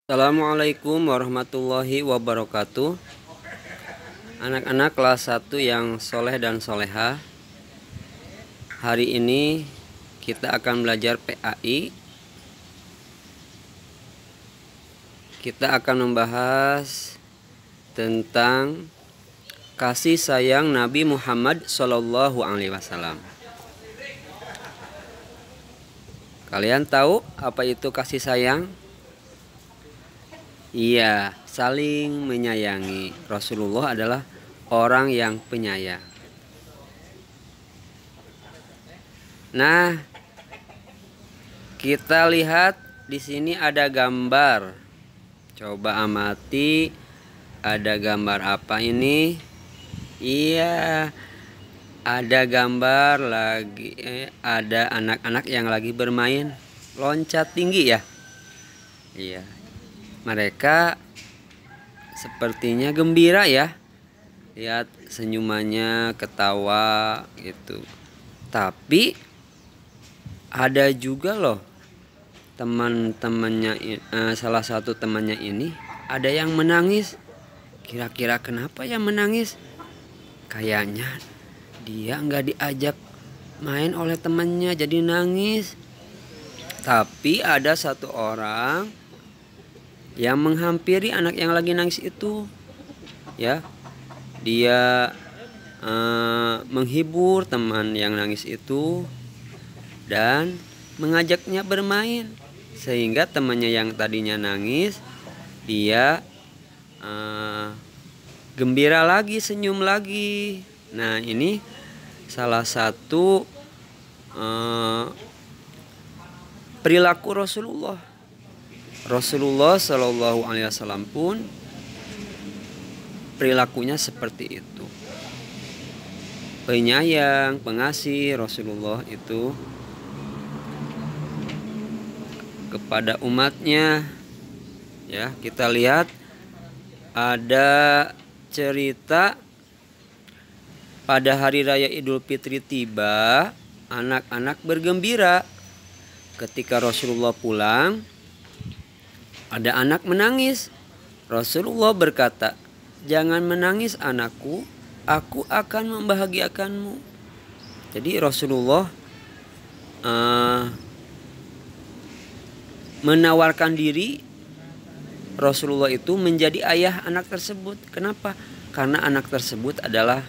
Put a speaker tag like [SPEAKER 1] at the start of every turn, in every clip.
[SPEAKER 1] Assalamualaikum warahmatullahi wabarakatuh. Anak-anak kelas 1 yang soleh dan soleha, hari ini kita akan belajar PAI. Kita akan membahas tentang kasih sayang Nabi Muhammad SAW. Kalian tahu apa itu kasih sayang? Iya, saling menyayangi. Rasulullah adalah orang yang penyayang. Nah, kita lihat di sini ada gambar. Coba amati, ada gambar apa ini? Iya, ada gambar lagi. Ada anak-anak yang lagi bermain loncat tinggi ya. Iya. Mereka sepertinya gembira ya. Lihat senyumannya, ketawa gitu. Tapi ada juga loh teman-temannya, salah satu temannya ini ada yang menangis. Kira-kira kenapa ya menangis? Kayaknya dia nggak diajak main oleh temannya jadi nangis. Tapi ada satu orang yang menghampiri anak yang lagi nangis itu, ya, dia menghibur teman yang nangis itu dan mengajaknya bermain, sehingga temannya yang tadinya nangis dia gembira lagi, senyum lagi. Nah, ini salah satu perilaku Rasulullah Shallallahu Alaihi Wasallam pun perilakunya seperti itu. Penyayang, pengasih Rasulullah itu kepada umatnya. Ya, kita lihat ada cerita pada hari raya Idul Fitri tiba, anak-anak bergembira. Ketika Rasulullah pulang, ada anak menangis. Rasulullah berkata, "Jangan menangis anakku, aku akan membahagiakanmu." Jadi Rasulullah menawarkan diri. Rasulullah itu menjadi ayah anak tersebut. Kenapa? Karena anak tersebut adalah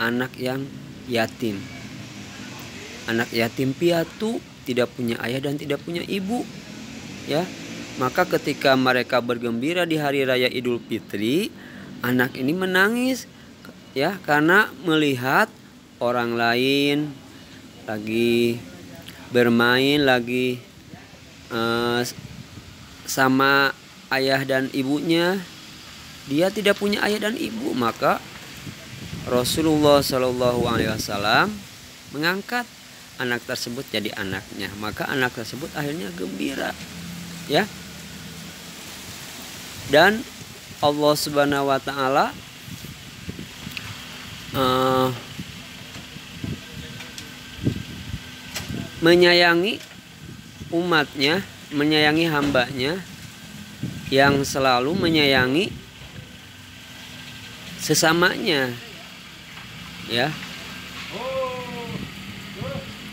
[SPEAKER 1] anak yang yatim. Anak yatim piatu, tidak punya ayah dan tidak punya ibu. Ya. Maka ketika mereka bergembira di hari raya Idul Fitri, anak ini menangis ya, karena melihat orang lain lagi bermain, lagi sama ayah dan ibunya. Dia tidak punya ayah dan ibu, maka Rasulullah Shallallahu Alaihi Wasallam mengangkat anak tersebut jadi anaknya. Maka anak tersebut akhirnya gembira, ya. Dan Allah Subhanahu wa Ta'ala menyayangi umatnya, menyayangi hambanya yang selalu menyayangi sesamanya, ya.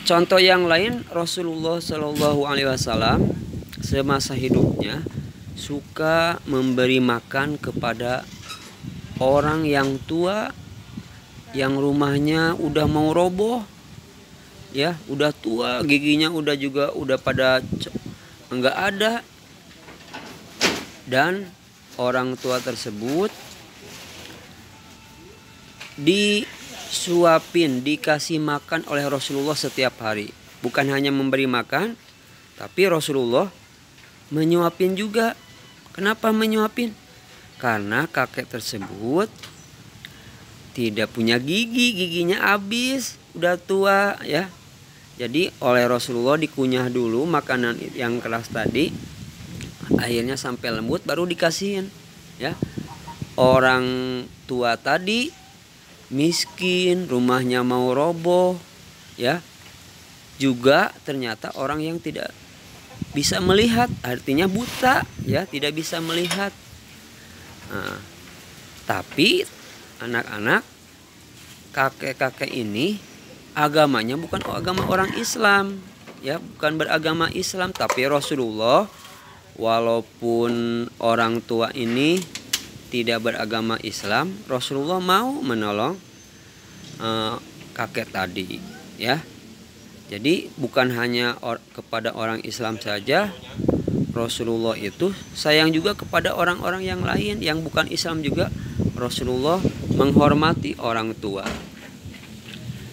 [SPEAKER 1] Contoh yang lain, Rasulullah Shallallahu Alaihi Wasallam semasa hidupnya suka memberi makan kepada orang yang tua, yang rumahnya udah mau roboh, ya, udah tua, giginya udah pada enggak ada, dan orang tua tersebut disuapin, dikasih makan oleh Rasulullah setiap hari. Bukan hanya memberi makan, tapi Rasulullah menyuapin juga. Kenapa menyuapin? Karena kakek tersebut tidak punya giginya habis, udah tua ya. Jadi oleh Rasulullah dikunyah dulu makanan yang keras tadi, akhirnya sampai lembut baru dikasihin, ya. Orang tua tadi miskin, rumahnya mau roboh, ya. Juga ternyata orang yang tidak bisa melihat, artinya buta, ya, tidak bisa melihat. Nah, tapi anak-anak, kakek-kakek ini agamanya bukan agama orang Islam, ya, bukan beragama Islam. Tapi Rasulullah, walaupun orang tua ini tidak beragama Islam, Rasulullah mau menolong kakek tadi, ya. Jadi bukan hanya kepada orang Islam saja, Rasulullah itu sayang juga kepada orang-orang yang lain yang bukan Islam juga. Rasulullah menghormati orang tua.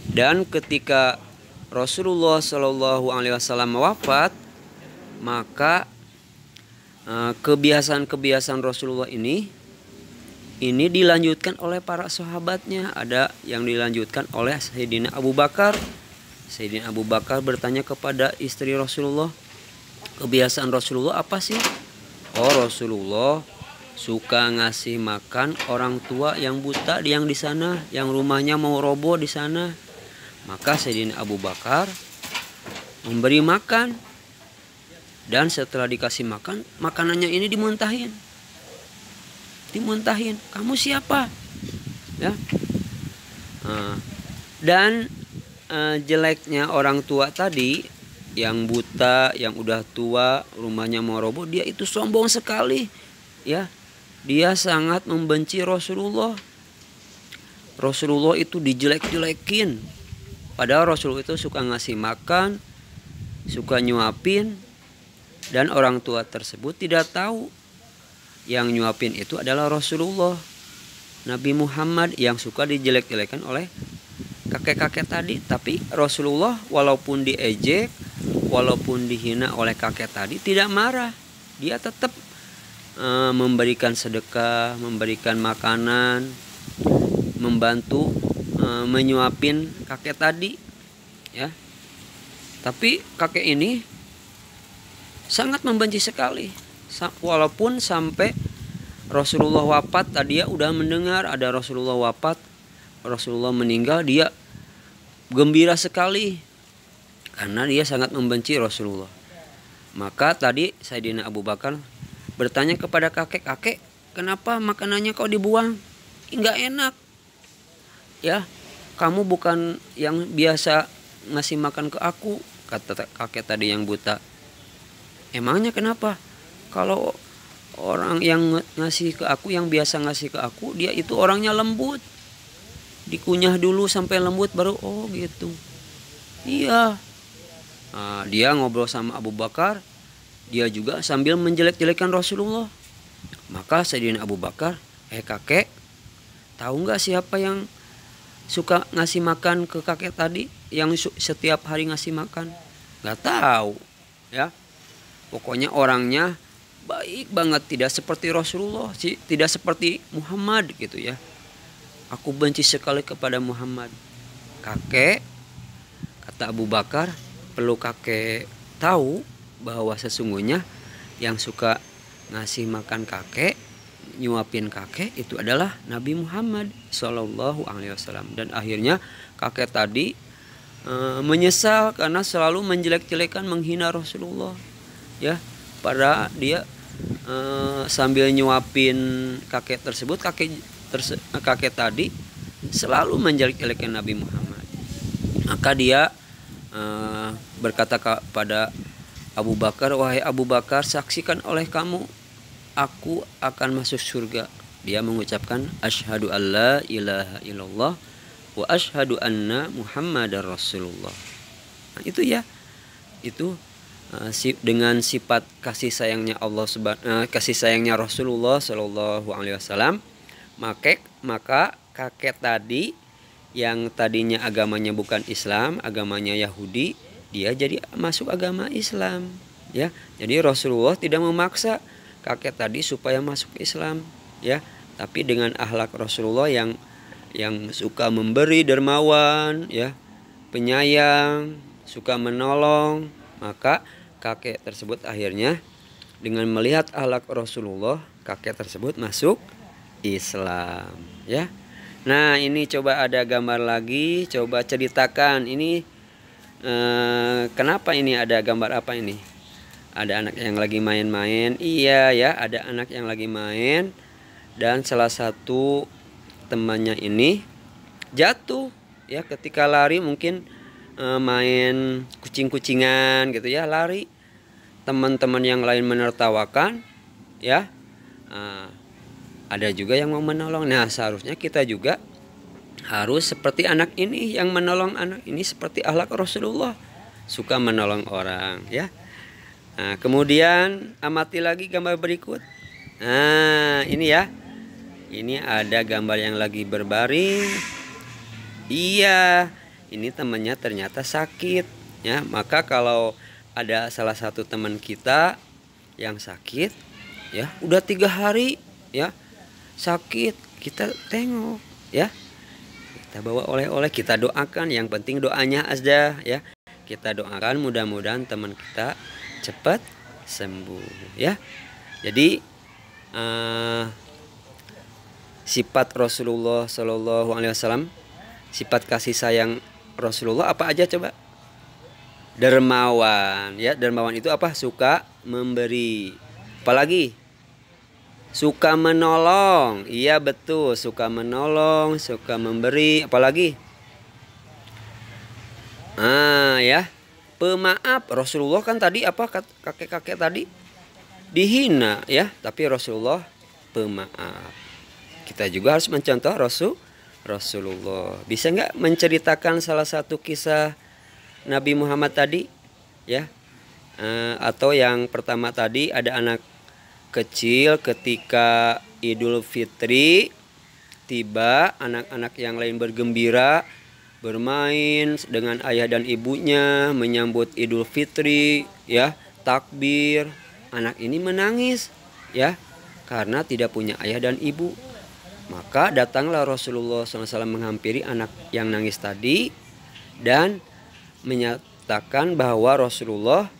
[SPEAKER 1] Dan ketika Rasulullah Shallallahu Alaihi Wasallam wafat, maka kebiasaan-kebiasaan Rasulullah ini dilanjutkan oleh para sahabatnya. Ada yang dilanjutkan oleh Sayyidina Abu Bakar. Sayyidina Abu Bakar bertanya kepada istri Rasulullah, kebiasaan Rasulullah apa sih? Oh, Rasulullah suka ngasih makan orang tua yang buta, yang di sana, yang rumahnya mau roboh di sana. Maka Sayyidina Abu Bakar memberi makan, dan setelah dikasih makan, makanannya ini dimuntahin. Kamu siapa? Ya. Dan jeleknya orang tua tadi yang buta, yang udah tua, rumahnya mau roboh, dia itu sombong sekali, ya. Dia sangat membenci Rasulullah. Rasulullah itu dijelek-jelekin. Padahal Rasulullah itu suka ngasih makan, suka nyuapin, dan orang tua tersebut tidak tahu yang nyuapin itu adalah Rasulullah, Nabi Muhammad, yang suka dijelek-jelekan oleh kakek-kakek tadi. Tapi Rasulullah walaupun diejek, walaupun dihina oleh kakek tadi, tidak marah. Dia tetap memberikan sedekah, memberikan makanan, membantu menyuapin kakek tadi, ya. Tapi kakek ini sangat membenci sekali. Walaupun sampai Rasulullah wafat, tadi dia udah mendengar ada Rasulullah wafat, Rasulullah meninggal, dia gembira sekali karena dia sangat membenci Rasulullah. Maka tadi Sayyidina Abu Bakar bertanya kepada kakek, kenapa makanannya kau dibuang? Enggak enak. Ya, kamu bukan yang biasa ngasih makan ke aku, kata kakek tadi yang buta. Emangnya kenapa? Kalau orang yang ngasih ke aku, yang biasa ngasih ke aku, dia itu orangnya lembut. Dikunyah dulu sampai lembut baru oh gitu. Iya. Nah, dia ngobrol sama Abu Bakar, dia juga sambil menjelek-jelekan Rasulullah. Maka Sayyidina Abu Bakar, kakek, tahu nggak siapa yang suka ngasih makan ke kakek tadi, yang setiap hari ngasih makan? Nggak tahu, ya. Pokoknya orangnya baik banget, tidak seperti Rasulullah, tidak seperti Muhammad gitu, ya. Aku benci sekali kepada Muhammad. Kakek, kata Abu Bakar, perlu kakek tahu bahwa sesungguhnya yang suka ngasih makan kakek, nyuapin kakek itu adalah Nabi Muhammad Shallallahu Alaihi Wasallam. Dan akhirnya kakek tadi menyesal karena selalu menjelek-jelekan, menghina Rasulullah, ya. Pada dia sambil nyuapin kakek tersebut, kakek tadi selalu menjelek-jelekan Nabi Muhammad. Maka dia berkata kepada Abu Bakar, wahai Abu Bakar, saksikan oleh kamu, aku akan masuk surga. Dia mengucapkan asyhadu alla ilaha illallah wa asyhadu anna Muhammadar Rasulullah. Nah, itu, ya. Itu dengan sifat kasih sayangnya kasih sayangnya Rasulullah Shallallahu Alaihi Wasallam, maka kakek tadi yang tadinya agamanya bukan Islam, agamanya Yahudi, dia jadi masuk agama Islam, ya. Jadi Rasulullah tidak memaksa kakek tadi supaya masuk Islam, ya. Tapi dengan akhlak Rasulullah yang suka memberi, dermawan, ya, penyayang, suka menolong, maka kakek tersebut akhirnya dengan melihat akhlak Rasulullah, kakek tersebut masuk Islam, ya. Nah, ini coba ada gambar lagi, coba ceritakan ini kenapa ini ada gambar apa ini? Ada anak yang lagi main-main. Iya ya, ada anak yang lagi main dan salah satu temannya ini jatuh ya ketika lari, mungkin main kucing-kucingan gitu ya, lari. Teman-teman yang lain menertawakan ya. Ada juga yang mau menolong. Nah, seharusnya kita juga harus seperti anak ini, yang menolong anak ini seperti akhlak Rasulullah, suka menolong orang ya. Nah, kemudian amati lagi gambar berikut. Nah, ini ya. Ini ada gambar yang lagi berbaring. Iya, ini temannya ternyata sakit ya. Maka kalau ada salah satu teman kita yang sakit ya, udah 3 hari ya sakit, kita tengok ya. Kita bawa oleh-oleh, kita doakan. Yang penting doanya aja ya. Kita doakan mudah-mudahan teman kita cepat sembuh ya. Jadi sifat Rasulullah Shallallahu Alaihi Wasallam, sifat kasih sayang Rasulullah apa aja coba? Dermawan ya. Dermawan itu apa? Suka memberi. Apalagi? Suka menolong. Iya betul, suka menolong, suka memberi. Apalagi? Ya. Pemaaf. Rasulullah kan tadi apa, kakek-kakek tadi dihina ya, tapi Rasulullah pemaaf. Kita juga harus mencontoh Rasulullah. Bisa nggak menceritakan salah satu kisah Nabi Muhammad tadi ya? Atau yang pertama tadi, ada anak kecil ketika Idul Fitri tiba, anak-anak yang lain bergembira, bermain dengan ayah dan ibunya, menyambut Idul Fitri ya, takbir. Anak ini menangis ya, karena tidak punya ayah dan ibu. Maka datanglah Rasulullah SAW menghampiri anak yang nangis tadi dan menyatakan bahwa Rasulullah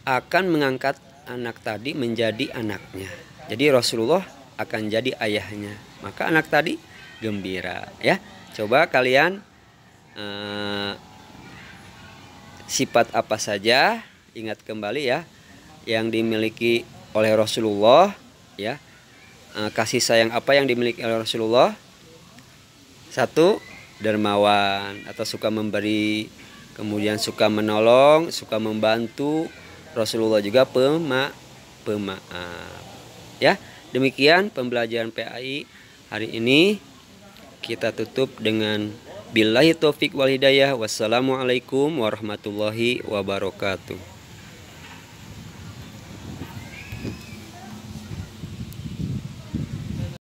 [SPEAKER 1] akan mengangkat anak tadi menjadi anaknya. Jadi Rasulullah akan jadi ayahnya. Maka anak tadi gembira ya. Coba kalian sifat apa saja, ingat kembali ya, yang dimiliki oleh Rasulullah ya. Kasih sayang apa yang dimiliki oleh Rasulullah? 1, dermawan atau suka memberi, kemudian suka menolong, suka membantu. Rasulullah juga pemaaf ya. Demikian pembelajaran PAI hari ini. Kita tutup dengan billahi taufik wal hidayah. Wassalamualaikum warahmatullahi wabarakatuh.